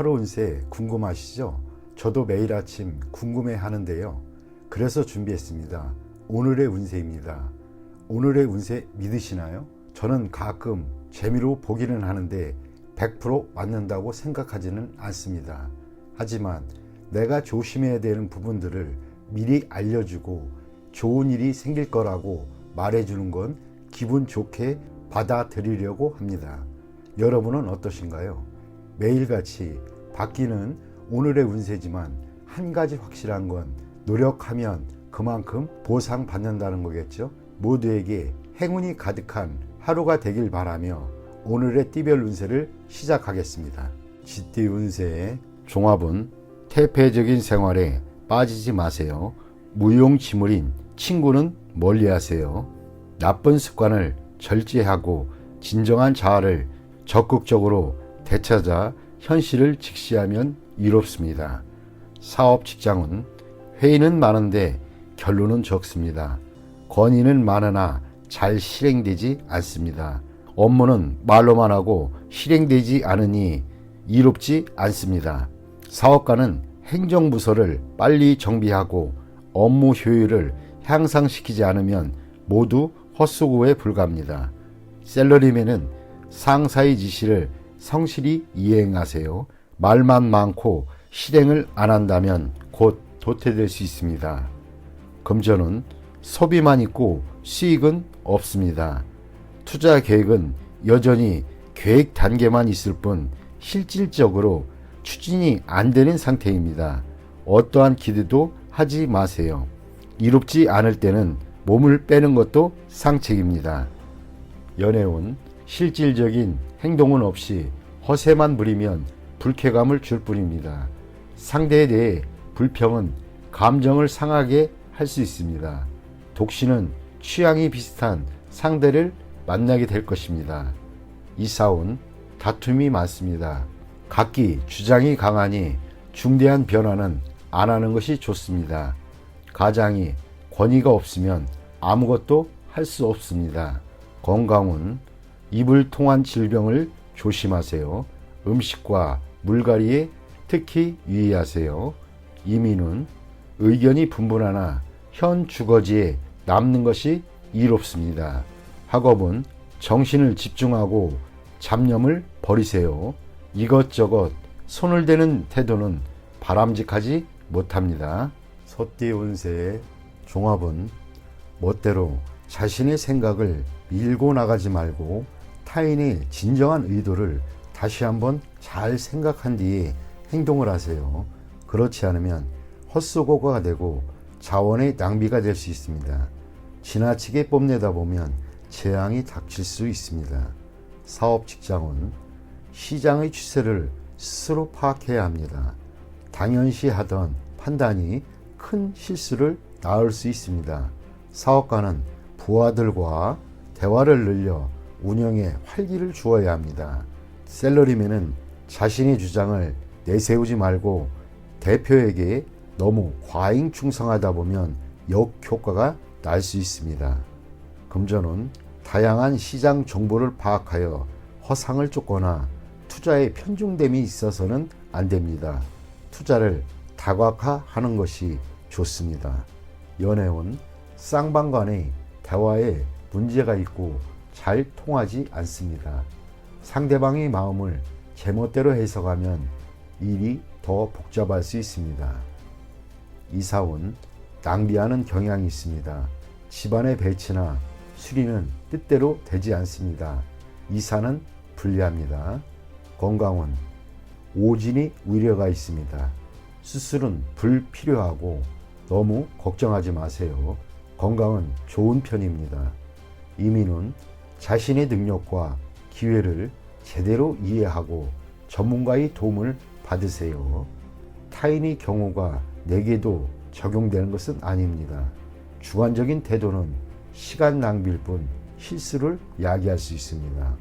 하루 운세 궁금하시죠? 저도 매일 아침 궁금해 하는데요. 그래서 준비했습니다. 오늘의 운세입니다. 오늘의 운세 믿으시나요? 저는 가끔 재미로 보기는 하는데 100% 맞는다고 생각하지는 않습니다. 하지만 내가 조심해야 되는 부분들을 미리 알려주고 좋은 일이 생길 거라고 말해주는 건 기분 좋게 받아들이려고 합니다. 여러분은 어떠신가요? 매일같이 바뀌는 오늘의 운세지만 한 가지 확실한 건 노력하면 그만큼 보상받는다는 거겠죠. 모두에게 행운이 가득한 하루가 되길 바라며 오늘의 띠별 운세를 시작하겠습니다. 쥐띠 운세의 종합은 태폐적인 생활에 빠지지 마세요. 무용지물인 친구는 멀리하세요. 나쁜 습관을 절제하고 진정한 자아를 적극적으로 되찾아 현실을 직시하면 이롭습니다. 사업 직장은 회의는 많은데 결론은 적습니다. 건의는 많으나 잘 실행되지 않습니다. 업무는 말로만 하고 실행되지 않으니 이롭지 않습니다. 사업가는 행정부서를 빨리 정비하고 업무 효율을 향상시키지 않으면 모두 헛수고에 불과합니다. 샐러리맨은 상사의 지시를 성실히 이행하세요. 말만 많고 실행을 안 한다면 곧 도태될 수 있습니다. 금전은 소비만 있고 수익은 없습니다. 투자 계획은 여전히 계획 단계만 있을 뿐 실질적으로 추진이 안 되는 상태입니다. 어떠한 기대도 하지 마세요. 이롭지 않을 때는 몸을 빼는 것도 상책입니다. 연애운 실질적인 행동은 없이 허세만 부리면 불쾌감을 줄 뿐입니다. 상대에 대해 불평은 감정을 상하게 할 수 있습니다. 독신은 취향이 비슷한 상대를 만나게 될 것입니다. 이사운 다툼이 많습니다. 각기 주장이 강하니 중대한 변화는 안 하는 것이 좋습니다. 가장이 권위가 없으면 아무것도 할 수 없습니다. 건강은 입을 통한 질병을 조심하세요. 음식과 물갈이에 특히 유의하세요. 이민은 의견이 분분하나 현 주거지에 남는 것이 이롭습니다. 학업은 정신을 집중하고 잡념을 버리세요. 이것저것 손을 대는 태도는 바람직하지 못합니다. 소띠 운세의 종합은 멋대로 자신의 생각을 밀고 나가지 말고 타인의 진정한 의도를 다시 한번 잘 생각한 뒤에 행동을 하세요. 그렇지 않으면 헛수고가 되고 자원의 낭비가 될 수 있습니다. 지나치게 뽐내다 보면 재앙이 닥칠 수 있습니다. 사업 직장은 시장의 추세를 스스로 파악해야 합니다. 당연시 하던 판단이 큰 실수를 낳을 수 있습니다. 사업가는 부하들과 대화를 늘려 운영에 활기를 주어야 합니다. 샐러리맨은 자신의 주장을 내세우지 말고 대표에게 너무 과잉 충성하다 보면 역효과가 날 수 있습니다. 금전은 다양한 시장 정보를 파악하여 허상을 쫓거나 투자에 편중됨이 있어서는 안 됩니다. 투자를 다각화하는 것이 좋습니다. 연애운 쌍방간의 대화에 문제가 있고 잘 통하지 않습니다. 상대방의 마음을 제멋대로 해석하면 일이 더 복잡할 수 있습니다. 이사운 낭비하는 경향이 있습니다. 집안의 배치나 수리는 뜻대로 되지 않습니다. 이사는 불리합니다. 건강은 오진이 우려가 있습니다. 수술은 불필요하고 너무 걱정하지 마세요. 건강은 좋은 편입니다. 이민은 자신의 능력과 기회를 제대로 이해하고 전문가의 도움을 받으세요. 타인의 경우가 내게도 적용되는 것은 아닙니다. 주관적인 태도는 시간 낭비일 뿐 실수를 야기할 수 있습니다.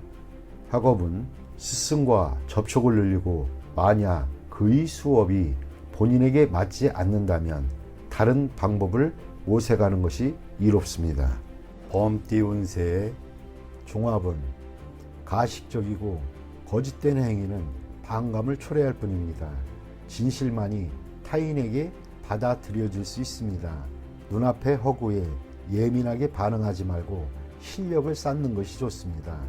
학업은 스승과 접촉을 늘리고 만약 그의 수업이 본인에게 맞지 않는다면 다른 방법을 모색하는 것이 이롭습니다. 범띠 운세의 종합은 가식적이고 거짓된 행위는 반감을 초래할 뿐입니다. 진실만이 타인에게 받아들여질 수 있습니다. 눈앞의 허구에 예민하게 반응하지 말고 실력을 쌓는 것이 좋습니다.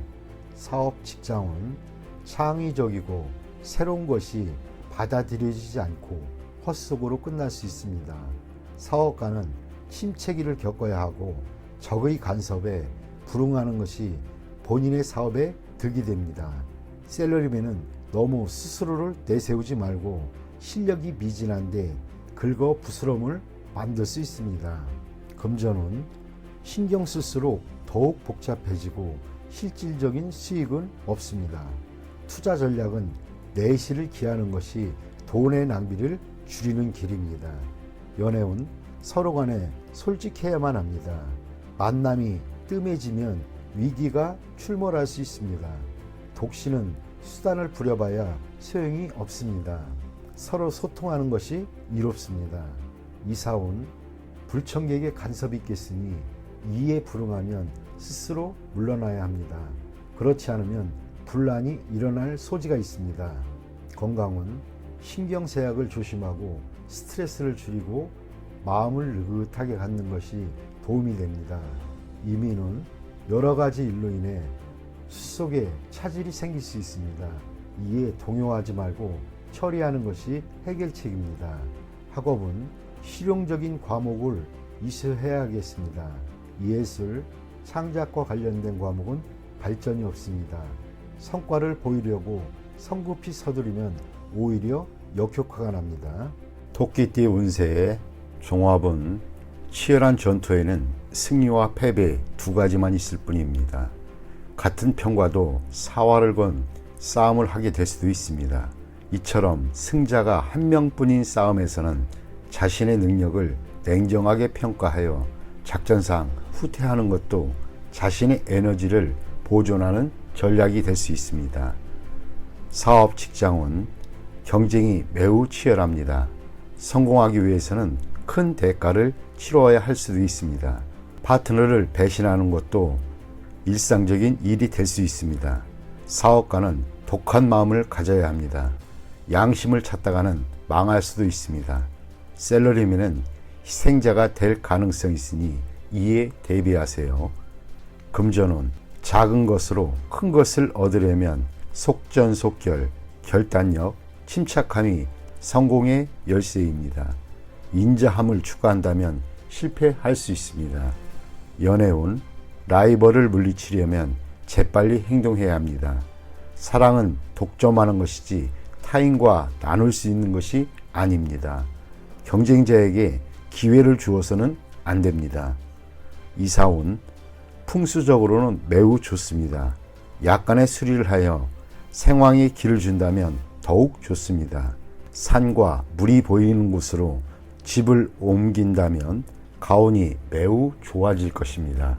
사업 직장은 창의적이고 새로운 것이 받아들여지지 않고 헛속으로 끝날 수 있습니다. 사업가는 침체기를 겪어야 하고 적의 간섭에 불응하는 것이 본인의 사업에 득이 됩니다. 셀러리맨은 너무 스스로를 내세우지 말고 실력이 미진한데 긁어 부스럼을 만들 수 있습니다. 금전은 신경 쓸수록 더욱 복잡해지고 실질적인 수익은 없습니다. 투자 전략은 내실을 기하는 것이 돈의 낭비를 줄이는 길입니다. 연애운 서로 간에 솔직해야만 합니다. 만남이 뜸해지면 위기가 출몰할 수 있습니다. 독신은 수단을 부려봐야 소용이 없습니다. 서로 소통하는 것이 이롭습니다. 이사온 불청객의 간섭이 있겠으니 이에 불응하면 스스로 물러나야 합니다. 그렇지 않으면 분란이 일어날 소지가 있습니다. 건강은 신경쇠약을 조심하고 스트레스를 줄이고 마음을 느긋하게 갖는 것이 도움이 됩니다. 이민은 여러 가지 일로 인해 숫속에 차질이 생길 수 있습니다. 이에 동요하지 말고 처리하는 것이 해결책입니다. 학업은 실용적인 과목을 이수해야 하겠습니다. 예술, 창작과 관련된 과목은 발전이 없습니다. 성과를 보이려고 성급히 서두르면 오히려 역효과가 납니다. 토끼띠 운세의 종합은 치열한 전투에는 승리와 패배 두 가지만 있을 뿐입니다. 같은 편과도 사활을 건 싸움을 하게 될 수도 있습니다. 이처럼 승자가 한 명뿐인 싸움에서는 자신의 능력을 냉정하게 평가하여 작전상 후퇴하는 것도 자신의 에너지를 보존하는 전략이 될 수 있습니다. 사업 직장은 경쟁이 매우 치열합니다. 성공하기 위해서는 큰 대가를 치러야 할 수도 있습니다. 파트너를 배신하는 것도 일상적인 일이 될 수 있습니다. 사업가는 독한 마음을 가져야 합니다. 양심을 찾다가는 망할 수도 있습니다. 셀러리맨은 희생자가 될 가능성이 있으니 이에 대비하세요. 금전운 작은 것으로 큰 것을 얻으려면 속전속결, 결단력, 침착함이 성공의 열쇠입니다. 인자함을 추구한다면 실패할 수 있습니다. 연애운 라이벌을 물리치려면 재빨리 행동해야 합니다. 사랑은 독점하는 것이지 타인과 나눌 수 있는 것이 아닙니다. 경쟁자에게 기회를 주어서는 안 됩니다. 이사운 풍수적으로는 매우 좋습니다. 약간의 수리를 하여 생황에 길을 준다면 더욱 좋습니다. 산과 물이 보이는 곳으로 집을 옮긴다면 가온이 매우 좋아질 것입니다.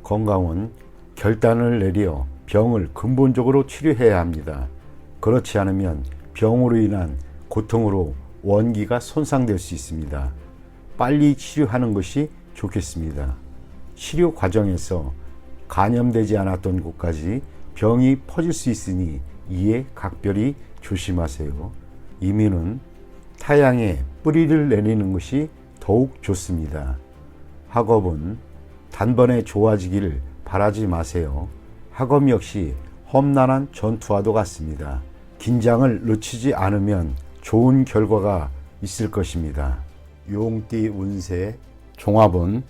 건강은 결단을 내려 병을 근본적으로 치료해야 합니다. 그렇지 않으면 병으로 인한 고통으로 원기가 손상될 수 있습니다. 빨리 치료하는 것이 좋겠습니다. 치료 과정에서 감염되지 않았던 곳까지 병이 퍼질 수 있으니 이에 각별히 조심하세요. 이민은 타양에 뿌리를 내리는 것이 더욱 좋습니다. 학업은 단번에 좋아지기를 바라지 마세요. 학업 역시 험난한 전투와도 같습니다. 긴장을 늦추지 않으면 좋은 결과가 있을 것입니다. 용띠 운세 종합은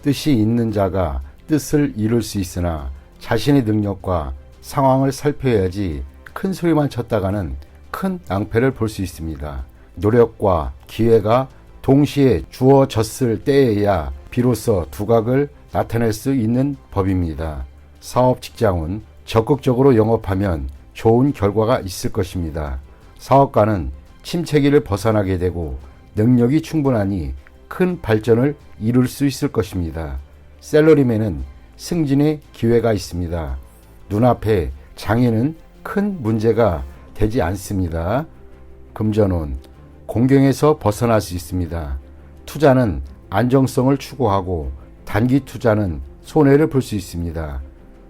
뜻이 있는 자가 뜻을 이룰 수 있으나 자신의 능력과 상황을 살펴야지 큰 소리만 쳤다가는 큰 낭패를 볼 수 있습니다. 노력과 기회가 동시에 주어졌을 때에야 비로소 두각을 나타낼 수 있는 법입니다. 사업 직장은 적극적으로 영업하면 좋은 결과가 있을 것입니다. 사업가는 침체기를 벗어나게 되고 능력이 충분하니 큰 발전을 이룰 수 있을 것입니다. 셀러리맨은 승진의 기회가 있습니다. 눈앞에 장애는 큰 문제가 되지 않습니다. 금전운 공경에서 벗어날 수 있습니다. 투자는 안정성을 추구하고 단기 투자는 손해를 볼 수 있습니다.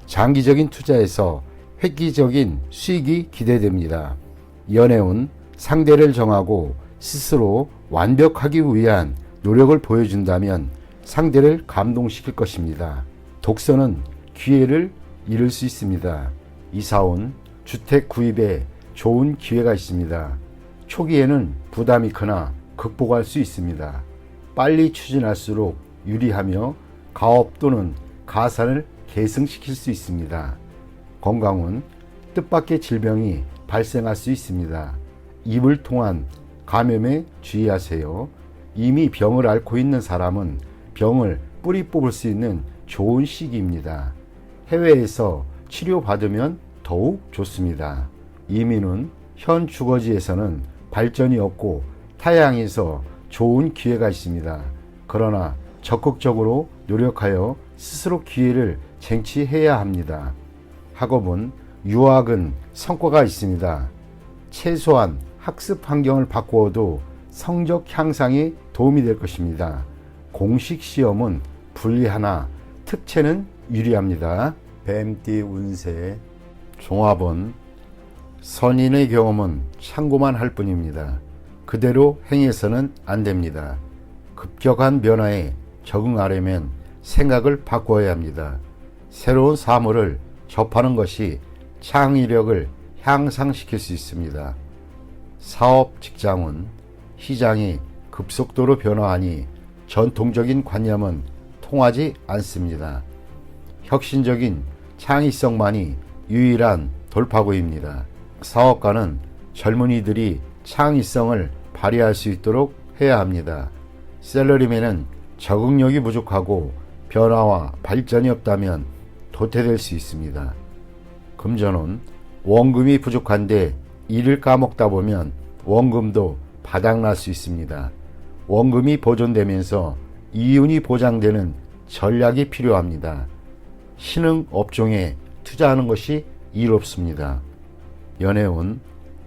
장기적인 투자에서 획기적인 수익이 기대됩니다. 연애운 상대를 정하고 스스로 완벽하기 위한 노력을 보여준다면 상대를 감동시킬 것입니다. 독서는 기회를 잃을 수 있습니다. 이사온 주택 구입에 좋은 기회가 있습니다. 초기에는 부담이 크나 극복할 수 있습니다. 빨리 추진할수록 유리하며 가업 또는 가산을 계승시킬 수 있습니다. 건강은 뜻밖의 질병이 발생할 수 있습니다. 입을 통한 감염에 주의하세요. 이미 병을 앓고 있는 사람은 병을 뿌리 뽑을 수 있는 좋은 시기입니다. 해외에서 치료받으면 더욱 좋습니다. 이민은 현 주거지에서는 발전이 없고 타향에서 좋은 기회가 있습니다. 그러나 적극적으로 노력하여 스스로 기회를 쟁취해야 합니다. 학업은 유학은 성과가 있습니다. 최소한 학습 환경을 바꾸어도 성적 향상에 도움이 될 것입니다. 공식 시험은 불리하나 특채는 유리합니다. 뱀띠 운세 종합은 선인의 경험은 참고만 할 뿐입니다. 그대로 행해서는 안 됩니다. 급격한 변화에 적응하려면 생각을 바꿔야 합니다. 새로운 사물을 접하는 것이 창의력을 향상시킬 수 있습니다. 사업 직장은 시장이 급속도로 변화하니 전통적인 관념은 통하지 않습니다. 혁신적인 창의성만이 유일한 돌파구입니다. 사업가는 젊은이들이 창의성을 발휘할 수 있도록 해야 합니다. 셀러리맨은 적응력이 부족하고 변화와 발전이 없다면 도태될 수 있습니다. 금전은 원금이 부족한데 일을 까먹다 보면 원금도 바닥날 수 있습니다. 원금이 보존되면서 이윤이 보장되는 전략이 필요합니다. 신흥 업종에 투자하는 것이 이롭습니다. 연애운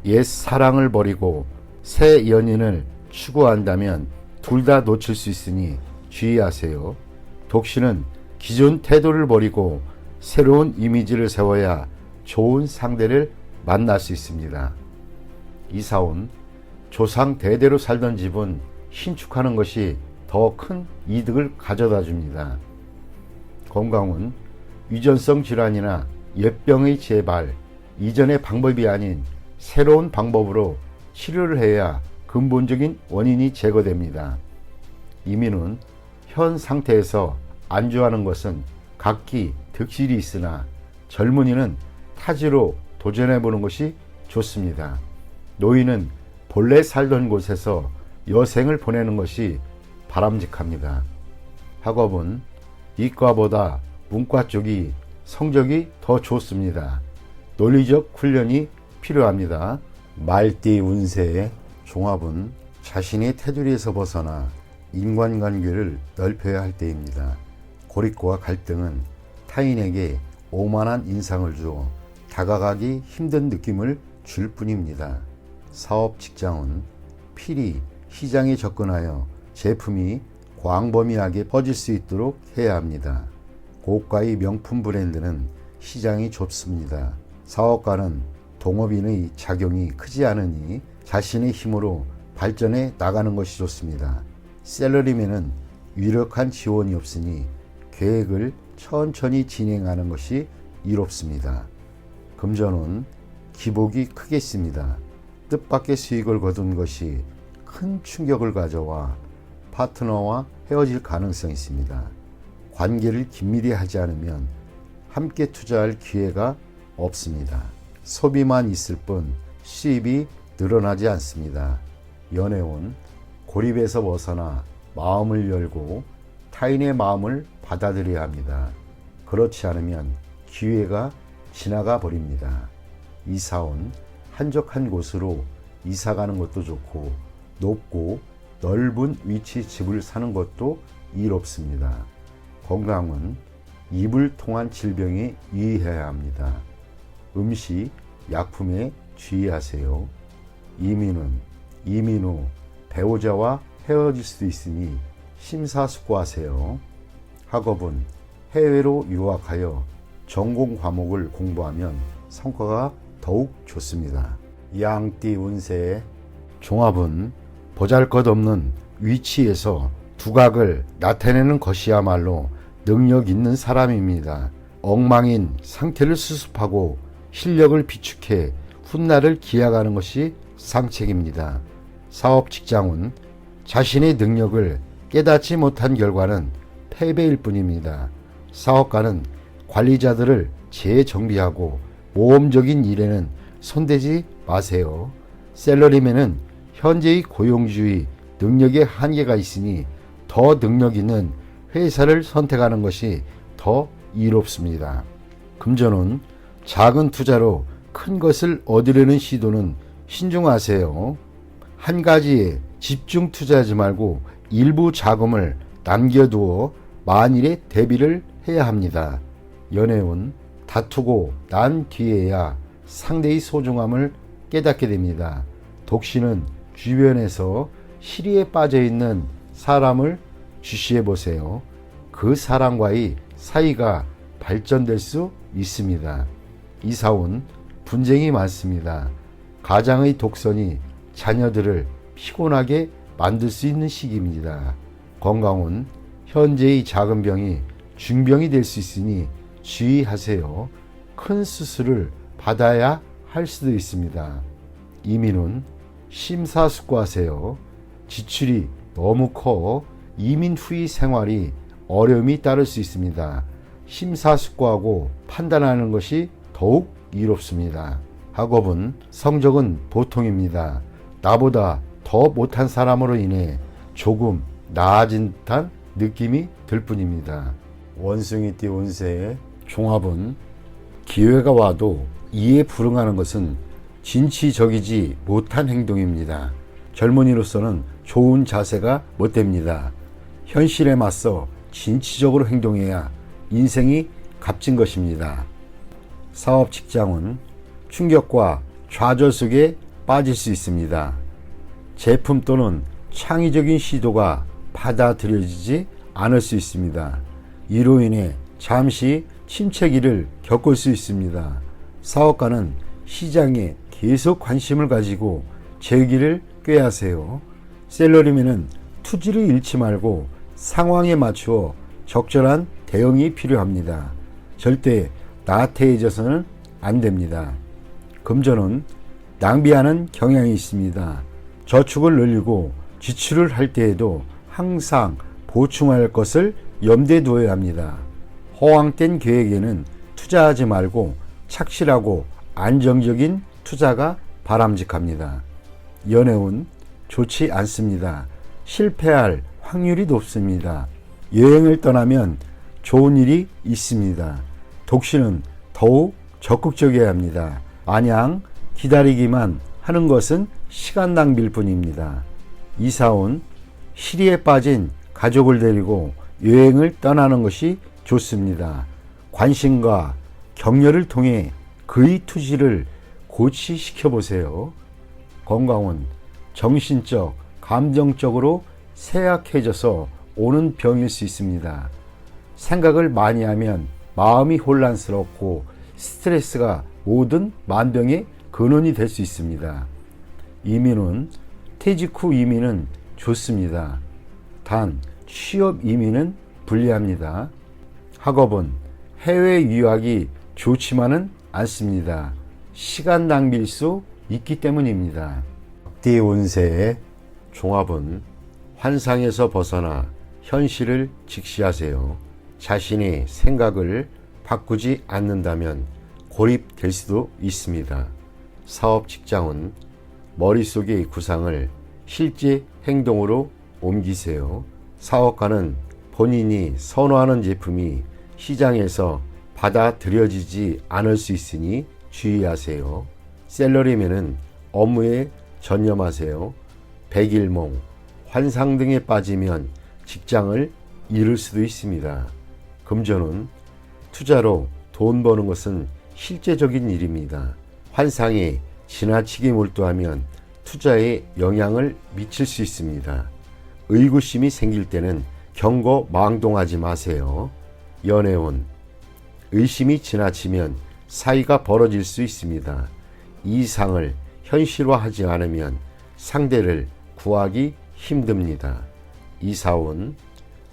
옛 사랑을 버리고 새 연인을 추구한다면 둘 다 놓칠 수 있으니 주의하세요. 독신은 기존 태도를 버리고 새로운 이미지를 세워야 좋은 상대를 만날 수 있습니다. 이사온 조상 대대로 살던 집은 신축하는 것이 더 큰 이득을 가져다 줍니다. 건강은 유전성 질환이나 옛병의 재발, 이전의 방법이 아닌 새로운 방법으로 치료를 해야 근본적인 원인이 제거됩니다. 이민은 현 상태에서 안주하는 것은 각기 득실이 있으나 젊은이는 타지로 도전해보는 것이 좋습니다. 노인은 본래 살던 곳에서 여생을 보내는 것이 바람직합니다. 학업은 이과보다 문과 쪽이 성적이 더 좋습니다. 논리적 훈련이 필요합니다. 말띠 운세의 종합은 자신의 테두리에서 벗어나 인간관계를 넓혀야 할 때입니다. 고립과 갈등은 타인에게 오만한 인상을 주어 다가가기 힘든 느낌을 줄 뿐입니다. 사업 직장은 필히 시장에 접근하여 제품이 광범위하게 퍼질 수 있도록 해야 합니다. 고가의 명품 브랜드는 시장이 좁습니다. 사업가는 동업인의 작용이 크지 않으니 자신의 힘으로 발전해 나가는 것이 좋습니다. 셀러리맨은 유력한 지원이 없으니 계획을 천천히 진행하는 것이 이롭습니다. 금전은 기복이 크겠습니다. 뜻밖의 수익을 거둔 것이 큰 충격을 가져와 파트너와 헤어질 가능성이 있습니다. 관계를 긴밀히 하지 않으면 함께 투자할 기회가 없습니다. 소비만 있을 뿐 수입이 늘어나지 않습니다. 연애운 고립에서 벗어나 마음을 열고 타인의 마음을 받아들여야 합니다. 그렇지 않으면 기회가 지나가 버립니다. 이사온 한적한 곳으로 이사가는 것도 좋고 높고 넓은 위치 집을 사는 것도 이롭습니다. 건강은 입을 통한 질병에 유의해야 합니다. 음식, 약품에 주의하세요. 이민 후 배우자와 헤어질 수도 있으니 심사숙고하세요. 학업은 해외로 유학하여 전공 과목을 공부하면 성과가 더욱 좋습니다. 양띠 운세 종합은 보잘것없는 위치에서 두각을 나타내는 것이야말로 능력 있는 사람입니다. 엉망인 상태를 수습하고 실력을 비축해 훗날을 기약하는 것이 상책입니다. 사업 직장운 자신의 능력을 깨닫지 못한 결과는 패배일 뿐입니다. 사업가는 관리자들을 재정비하고 모험적인 일에는 손대지 마세요. 셀러리맨은 현재의 고용주의 능력에 한계가 있으니 더 능력 있는 회사를 선택하는 것이 더 이롭습니다. 금전운 작은 투자로 큰 것을 얻으려는 시도는 신중하세요. 한 가지에 집중 투자하지 말고 일부 자금을 남겨두어 만일에 대비를 해야 합니다. 연애운 다투고 난 뒤에야 상대의 소중함을 깨닫게 됩니다. 독신은 주변에서 시리에 빠져있는 사람을 주시해 보세요. 그 사람과의 사이가 발전될 수 있습니다. 이사운 분쟁이 많습니다. 가장의 독선이 자녀들을 피곤하게 만들 수 있는 시기입니다. 건강운 현재의 작은 병이 중병이 될 수 있으니 주의하세요. 큰 수술을 받아야 할 수도 있습니다. 이민운 심사숙고하세요. 지출이 너무 커 이민 후의 생활이 어려움이 따를 수 있습니다. 심사숙고하고 판단하는 것이 더욱 이롭습니다. 학업은 성적은 보통입니다. 나보다 더 못한 사람으로 인해 조금 나아진 듯한 느낌이 들 뿐입니다. 원숭이띠 운세의 종합은 기회가 와도 이에 불응하는 것은 진취적이지 못한 행동입니다. 젊은이로서는 좋은 자세가 못됩니다. 현실에 맞서 진취적으로 행동해야 인생이 값진 것입니다. 사업 직장은 충격과 좌절 속에 빠질 수 있습니다. 제품 또는 창의적인 시도가 받아들여지지 않을 수 있습니다. 이로 인해 잠시 침체기를 겪을 수 있습니다. 사업가는 시장에 계속 관심을 가지고 재기를 꾀하세요. 셀러리맨은 투지를 잃지 말고 상황에 맞추어 적절한 대응이 필요합니다. 절대 나태해져서는 안 됩니다. 금전은 낭비하는 경향이 있습니다. 저축을 늘리고 지출을 할 때에도 항상 보충할 것을 염두에 두어야 합니다. 허황된 계획에는 투자하지 말고 착실하고 안정적인 투자가 바람직합니다. 연애운 좋지 않습니다. 실패할 확률이 높습니다. 여행을 떠나면 좋은 일이 있습니다. 독신은 더욱 적극적이어야 합니다. 마냥 기다리기만 하는 것은 시간 낭비일 뿐입니다. 이사온 시리에 빠진 가족을 데리고 여행을 떠나는 것이 좋습니다. 관심과 격려를 통해 그의 투지를 고취시켜 보세요. 건강은 정신적, 감정적으로 쇠약해져서 오는 병일 수 있습니다. 생각을 많이 하면 마음이 혼란스럽고 스트레스가 모든 만병의 근원이 될 수 있습니다. 이민은 퇴직 후 이민은 좋습니다. 단 취업 이민은 불리합니다. 학업은 해외 유학이 좋지만은 않습니다. 시간 낭비일 수 있기 때문입니다. 띠 운세의 종합은 환상에서 벗어나 현실을 직시하세요. 자신의 생각을 바꾸지 않는다면 고립될 수도 있습니다. 사업 직장은 머릿속의 구상을 실제 행동으로 옮기세요. 사업가는 본인이 선호하는 제품이 시장에서 받아들여지지 않을 수 있으니 주의하세요. 셀러리맨은 업무에 전념하세요. 백일몽, 환상 등에 빠지면 직장을 잃을 수도 있습니다. 금전은 투자로 돈 버는 것은 실제적인 일입니다. 환상에 지나치게 몰두하면 투자에 영향을 미칠 수 있습니다. 의구심이 생길 때는 경거망동하지 마세요. 연애운 의심이 지나치면 사이가 벌어질 수 있습니다. 이상을 현실화하지 않으면 상대를 구하기 힘듭니다. 이사온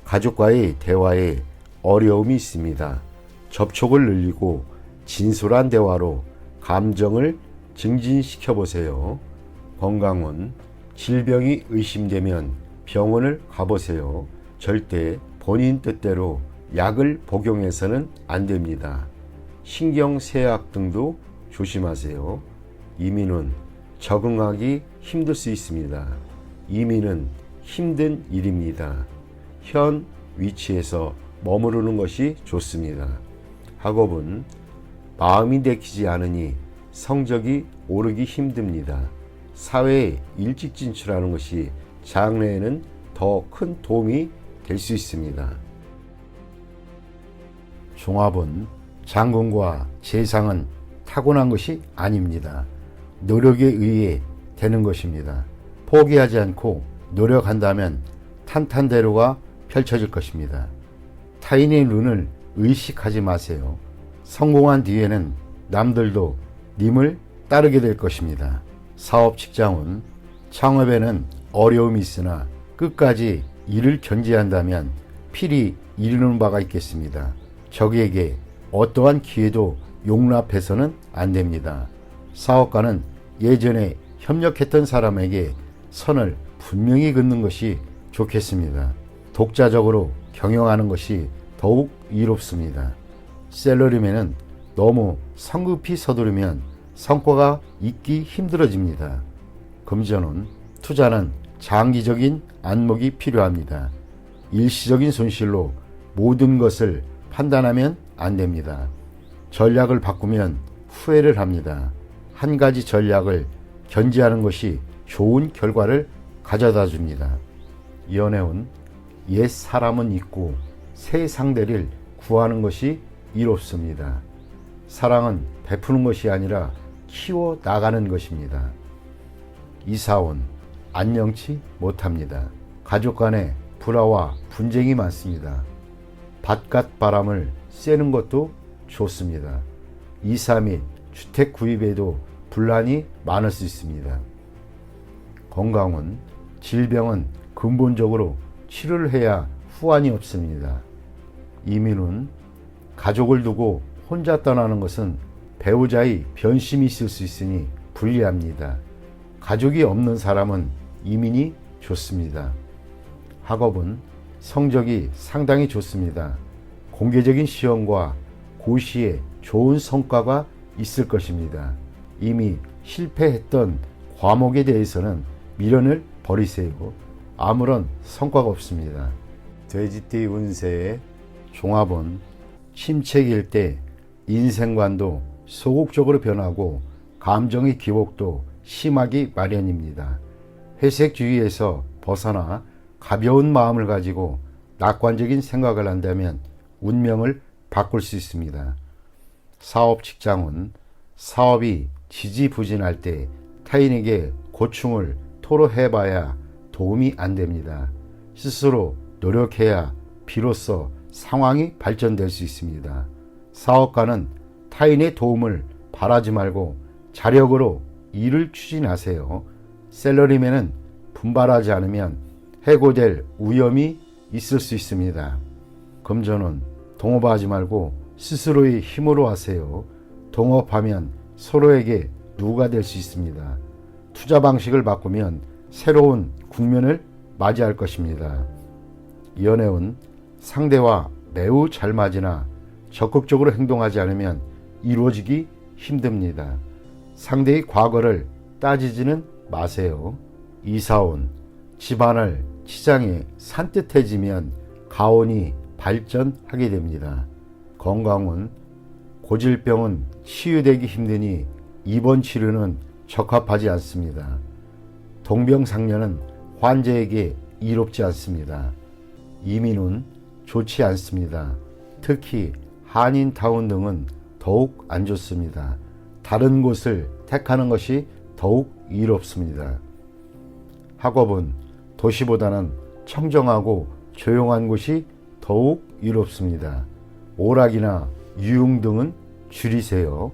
가족과의 대화에 어려움이 있습니다. 접촉을 늘리고 진솔한 대화로 감정을 증진시켜 보세요. 건강운 질병이 의심되면 병원을 가보세요. 절대 본인 뜻대로 약을 복용해서는 안 됩니다. 신경쇠약 등도 조심하세요. 이민은 적응하기 힘들 수 있습니다. 이민은 힘든 일입니다. 현 위치에서 머무르는 것이 좋습니다. 학업은 마음이 내키지 않으니 성적이 오르기 힘듭니다. 사회에 일찍 진출하는 것이 장래에는 더 큰 도움이 될 수 있습니다. 종합은 장군과 재상은 타고난 것이 아닙니다. 노력에 의해 되는 것입니다. 포기하지 않고 노력한다면 탄탄대로가 펼쳐질 것입니다. 타인의 눈을 의식하지 마세요. 성공한 뒤에는 남들도 님을 따르게 될 것입니다. 사업 직장은 창업에는 어려움이 있으나 끝까지 일을 견제한다면 필히 이루는 바가 있겠습니다. 적에게 어떠한 기회도 용납해서는 안 됩니다. 사업가는 예전에 협력했던 사람에게 선을 분명히 긋는 것이 좋겠습니다. 독자적으로 경영하는 것이 더욱 이롭습니다. 셀러리맨은 너무 성급히 서두르면 성과가 있기 힘들어집니다. 금전은 투자는 장기적인 안목이 필요합니다. 일시적인 손실로 모든 것을 판단하면 안 됩니다. 전략을 바꾸면 후회를 합니다. 한 가지 전략을 견지하는 것이 좋은 결과를 가져다 줍니다. 연애운 옛 사람은 잊고 새 상대를 구하는 것이 이롭습니다. 사랑은 베푸는 것이 아니라 키워 나가는 것입니다. 이사온 안녕치 못합니다. 가족 간에 불화와 분쟁이 많습니다. 바깥 바람을 쐬는 것도 좋습니다. 이사 및 주택 구입에도 분란이 많을 수 있습니다. 건강은 질병은 근본적으로 치료를 해야 후환이 없습니다. 이민은 가족을 두고 혼자 떠나는 것은 배우자의 변심이 있을 수 있으니 불리합니다. 가족이 없는 사람은 이민이 좋습니다. 학업은 성적이 상당히 좋습니다. 공개적인 시험과 고시에 좋은 성과가 있을 것입니다. 이미 실패했던 과목에 대해서는 미련을 버리세요. 아무런 성과가 없습니다. 돼지띠 운세의 종합은 침체기일 때 인생관도 소극적으로 변하고 감정의 기복도 심하기 마련입니다. 회색주의에서 벗어나 가벼운 마음을 가지고 낙관적인 생각을 한다면 운명을 바꿀 수 있습니다. 사업 직장은 사업이 지지부진할 때 타인에게 고충을 토로해봐야 도움이 안 됩니다. 스스로 노력해야 비로소 상황이 발전될 수 있습니다. 사업가는 타인의 도움을 바라지 말고 자력으로 일을 추진하세요. 셀러리맨은 분발하지 않으면 해고될 위험이 있을 수 있습니다. 금전은 동업하지 말고 스스로의 힘으로 하세요. 동업하면 서로에게 누가 될 수 있습니다. 투자 방식을 바꾸면 새로운 국면을 맞이할 것입니다. 연애운 상대와 매우 잘 맞으나 적극적으로 행동하지 않으면 이루어지기 힘듭니다. 상대의 과거를 따지지는 마세요. 이사온 집안을 치장이 산뜻해지면 가온이 발전하게 됩니다. 건강은 고질병은 치유되기 힘드니 입원 치료는 적합하지 않습니다. 동병상련은 환자에게 이롭지 않습니다. 이민은 좋지 않습니다. 특히 한인타운 등은 더욱 안 좋습니다. 다른 곳을 택하는 것이 더욱 이롭습니다. 학업은 도시보다는 청정하고 조용한 곳이 더욱 이롭습니다. 오락이나 유흥 등은 줄이세요.